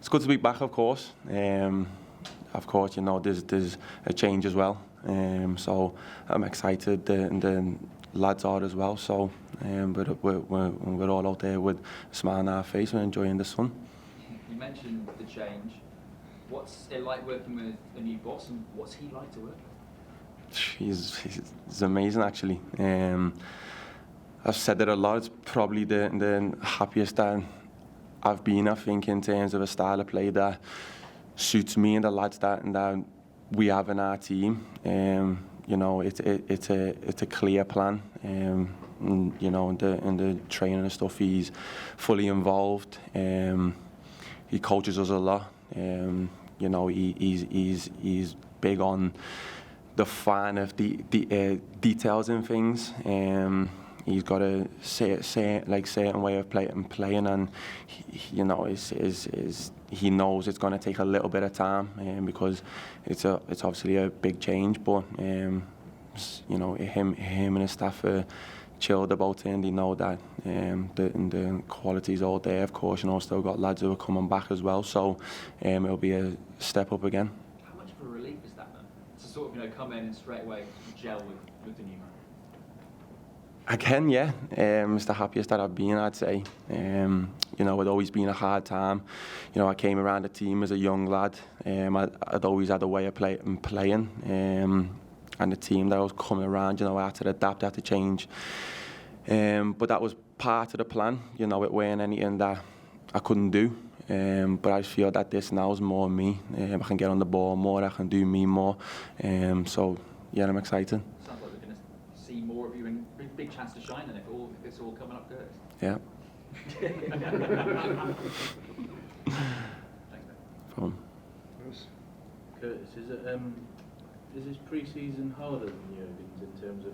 It's good to be back, of course. Of course, you know, there's a change as well. So I'm excited, and the lads are as well. So we're all out there with a smile on our face and enjoying the sun. You mentioned the change. What's it like working with a new boss, and what's he like to work with? He's amazing, actually. I've said it a lot. It's probably the happiest that I've been, I think, in terms of a style of play that suits me and the lads that we have in our team. You know, it's a clear plan. And, you know, in the training and stuff, he's fully involved. He coaches us a lot. You know, he's big on the fine of the details in things. He's got a certain way of playing, and you know, he knows it's going to take a little bit of time, because it's obviously a big change. But you know, him and his staff are chilled about it, and they know that the quality's all there. Of course, you know, still got lads who are coming back as well, so it'll be a step up again. How much of a relief is that, then? To sort of, you know, come in and straight away gel with the new man? Again, yeah, it's the happiest that I've been, I'd say. You know, it's always been a hard time. You know, I came around the team as a young lad. I'd always had a way of playing. And the team that I was coming around, you know, I had to adapt, I had to change. But that was part of the plan. You know, it weren't anything that I couldn't do. But I feel that this now is more me. I can get on the ball more, I can do me more. So, yeah, I'm excited. Sounds like we're going to see more of you, and big chance to shine then if it's all coming up good. Yeah. Thanks, mate. Curtis, is this pre-season harder than Jurgen's in terms of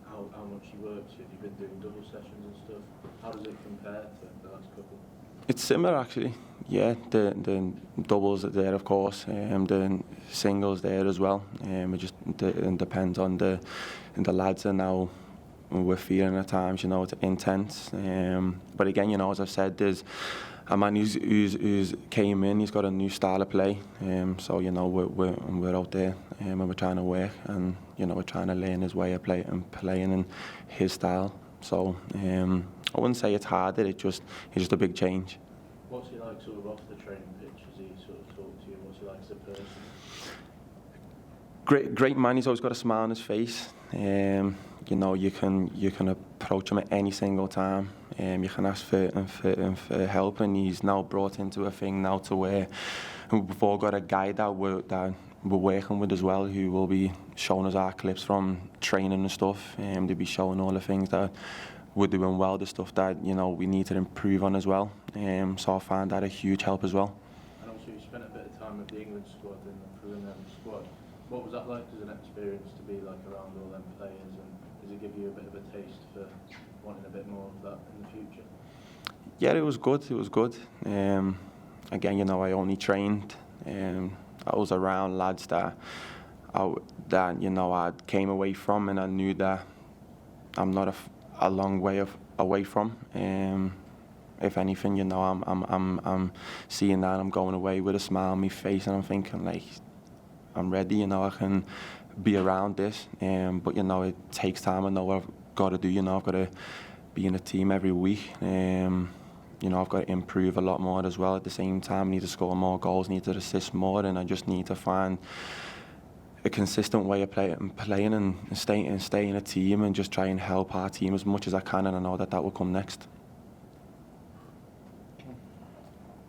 how much he works? Have you been doing double sessions and stuff? How does it compare to the last couple? It's similar, actually. Yeah, the doubles are there, of course. The singles there as well. It just depends on the lads, and now we're feeling at times, you know, it's intense. But again, you know, as I've said, there's a man who's came in. He's got a new style of play. So you know, we're out there, and we're trying to work, and you know, we're trying to learn his way of play and playing in his style. So I wouldn't say it's harder. It's just a big change. What's he like, sort of off the training pitch? Does he sort of talk to you? What's he like as a person? Great man. He's always got a smile on his face. You know, you can approach him at any single time. You can ask for help, and he's now brought into a thing now to where we've all got a guy that we're working with as well, who will be showing us our clips from training and stuff. They'll be showing all the things that we're doing well, the stuff that, you know, we need to improve on as well. So I find that a huge help as well. And also you spent a bit of time with the England squad and the Peruvian squad. What was that like as an experience to be like around all them players, and does it give you a bit of a taste for wanting a bit more of that in the future? Yeah, it was good. It was good. Again, you know, I only trained. I was around lads that you know, I came away from, and I knew that I'm not a long way away from. If anything, you know, I'm seeing that, I'm going away with a smile on my face, and I'm thinking, like, I'm ready. You know, I can be around this. But you know, it takes time. I know what I've got to do. You know, I've got to be in a team every week. You know, I've got to improve a lot more as well. At the same time, I need to score more goals, need to assist more, and I just need to find a consistent way of playing and stay in a team, and just try and help our team as much as I can, and I know that will come next.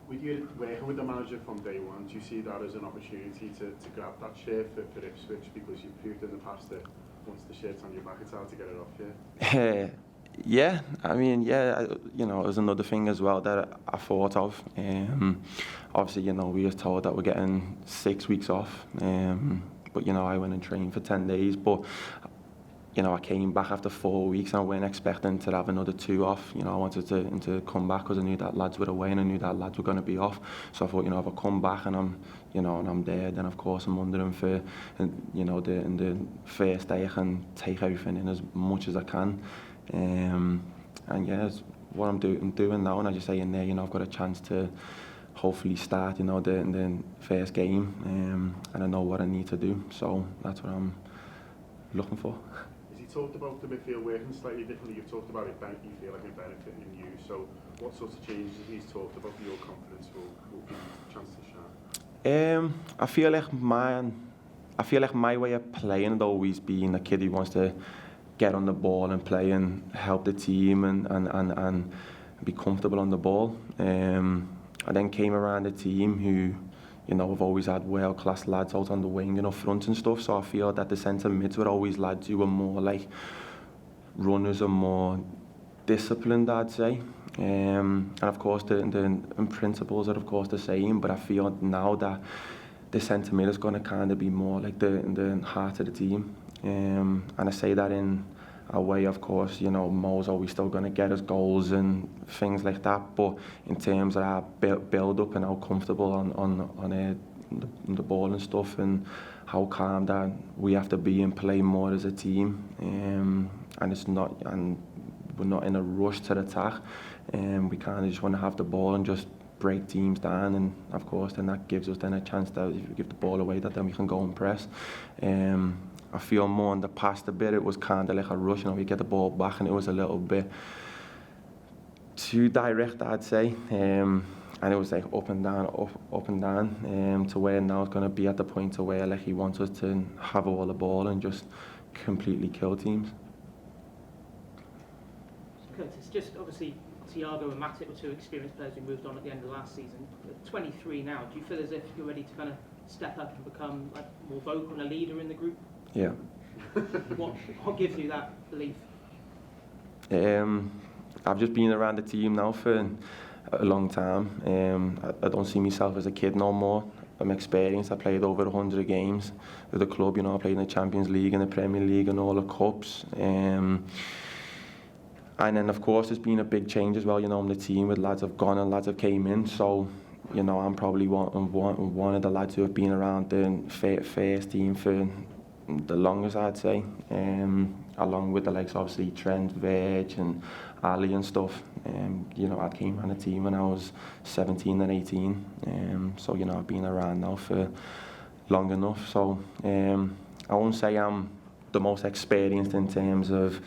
With you working with the manager from day one, do you see that as an opportunity to grab that shirt for Ipswich, because you've proved in the past that once the shirt's on your back, it's hard to get it off you? Yeah, I mean, yeah, you know, it was another thing as well that I thought of. Obviously, you know, we were told that we're getting 6 weeks off, but, you know, I went and trained for 10 days, but, you know, I came back after 4 weeks, and I wasn't expecting to have another 2 off. You know, I wanted to come back because I knew that lads were away, and I knew that lads were going to be off. So I thought, you know, if I come back and I'm there, then of course I'm under them for, you know, in the first day I can take everything in as much as I can. And yeah, it's what I'm doing now, and I just say in there, you know, I've got a chance to hopefully start, the first game, and I know what I need to do. So that's what I'm looking for. Has he talked about the midfield working slightly differently? You've talked about it, you feel like it benefiting you. So what sorts of changes he's talked about for your confidence will give you a chance to shine? I feel like my way of playing had always been a kid who wants to get on the ball and play and help the team and be comfortable on the ball. I then came around a team who, have always had world-class lads out on the wing, front and stuff. So I feel that the centre mids were always lads who were more like runners and more disciplined, I'd say. And of course, the principles are of course the same. But I feel now that the centre mid is going to kind of be more like the heart of the team. And I say that in a way, of course, Mo's always still going to get his goals and things like that. But in terms of our build up and how comfortable on the ball and stuff, and how calm that we have to be and play more as a team. And we're not in a rush to attack. We kind of just want to have the ball and just break teams down, and of course then that gives us then a chance that if we give the ball away, that then we can go and press. I feel more in the past a bit, it was kind of like a rush, we get the ball back and it was a little bit too direct, I'd say. And it was like up and down, to where now it's going to be at the point to where like he wants us to have all the ball and just completely kill teams. Curtis, just obviously Thiago and Matip were two experienced players who moved on at the end of last season. At 23 now, do you feel as if you're ready to kind of step up and become more vocal and a leader in the group? Yeah. What gives you that belief? I've just been around the team now for a long time. I don't see myself as a kid no more. I'm experienced. I played over 100 games with the club. I played in the Champions League and the Premier League and all the cups. And then of course there's been a big change as well, in the team with lads have gone and lads have came in. So, I'm probably one of the lads who have been around the first team for the longest, I'd say. Along with the likes obviously Trent, Verge and Ali and stuff. I came on the team when I was 17 and 18. So, I've been around now for long enough. So, I won't say I'm the most experienced in terms of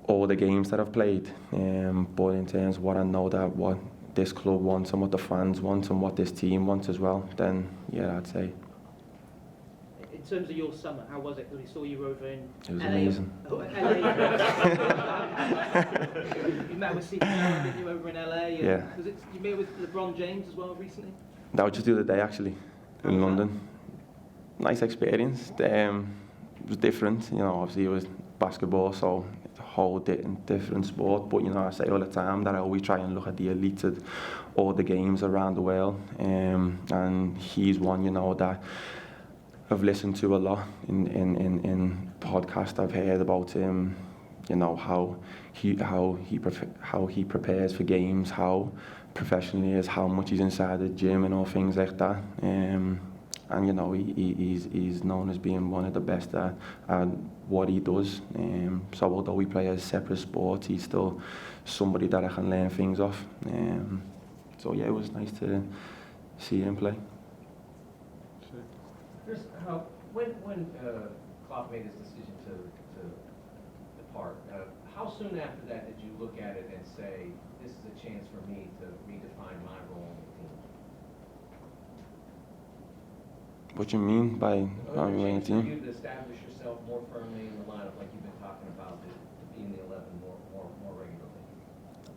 all the games that I've played, but in terms of what I know that what this club wants and what the fans want and what this team wants as well, then yeah, I'd say. In terms of your summer, how was it? We saw you over in It was LA. amazing. You met with CPL, didn't you, over in LA? Yeah. You met with LeBron James as well recently? That was just the other day actually, in London. Nice experience. It was different, obviously it was basketball, so it's a whole different sport. But I say all the time that I always try and look at the elite of all the games around the world, and he's one that I've listened to a lot in podcasts I've heard about him. How he prepares for games, how professional he is, how much he's inside the gym and all things like that. And he's known as being one of the best at what he does. So although we play as separate sports, he's still somebody that I can learn things off. So yeah, it was nice to see him play. Chris, when Klopp made his decision to depart, how soon after that did you look at it and say, this is a chance for me to redefine my role in the team? What do you mean by running a team? For you to establish yourself more firmly in the lineup, like you've been talking about, to be in the 11 more regularly?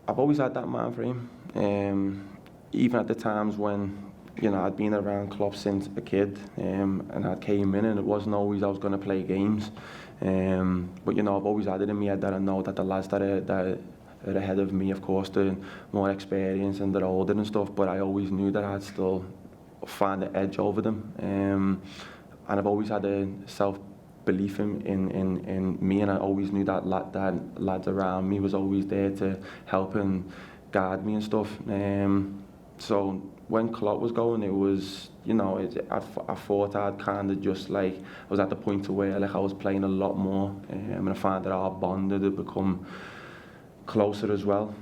I've always had that mind frame. Even at the times when I'd been around Klopp since a kid, and I came in, and it wasn't always I was going to play games. But I've always had it in my head that I know that the lads that are ahead of me, of course, they're more experienced and they're older and stuff. But I always knew that I'd still find the edge over them. And I've always had a self-belief in me, and I always knew that lads around me was always there to help and guide me and stuff. So when Klopp was going, it was, I thought I'd kind of just I was at the point to where I was playing a lot more, and I found that our bond had become closer as well.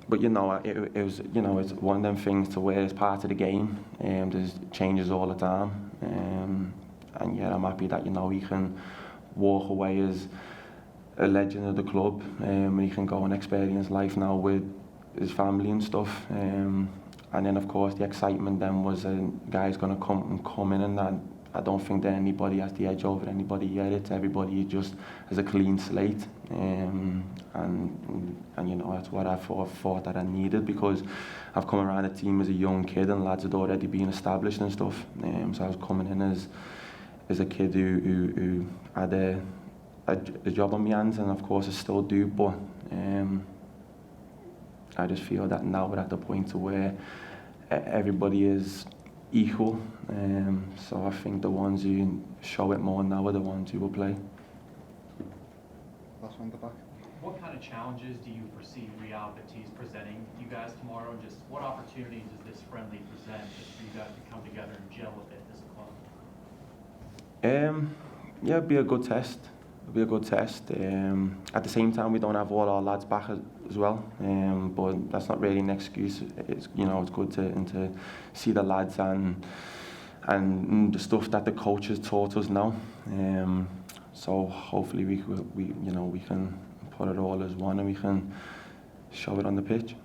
But you know, it was, you know, it's one of them things to where it's part of the game. There's changes all the time, and yeah, I'm happy that, you know, he can walk away as a legend of the club, and he can go and experience life now with his family and stuff. And then of course the excitement then was a guy's going to come in, and that I don't think that anybody has the edge over anybody yet. It's everybody just has a clean slate, and you know, that's what I thought that I needed, because I've come around the team as a young kid and lads had already been established and stuff. So I was coming in as a kid who had a job on my hands, and of course I still do, but I just feel that now we're at the point to where everybody is equal, so I think the ones who show it more now are the ones who will play. Last one at the back. What kind of challenges do you foresee Real Betis presenting you guys tomorrow, and just what opportunities does this friendly present just for you guys to come together and gel a bit as a club? Yeah, it'll be a good test. It'll be a good test. At the same time, we don't have all our lads back as well, but that's not really an excuse. It's, you know, it's good to see the lads and the stuff that the coaches taught us now. So hopefully we can put it all as one and we can show it on the pitch.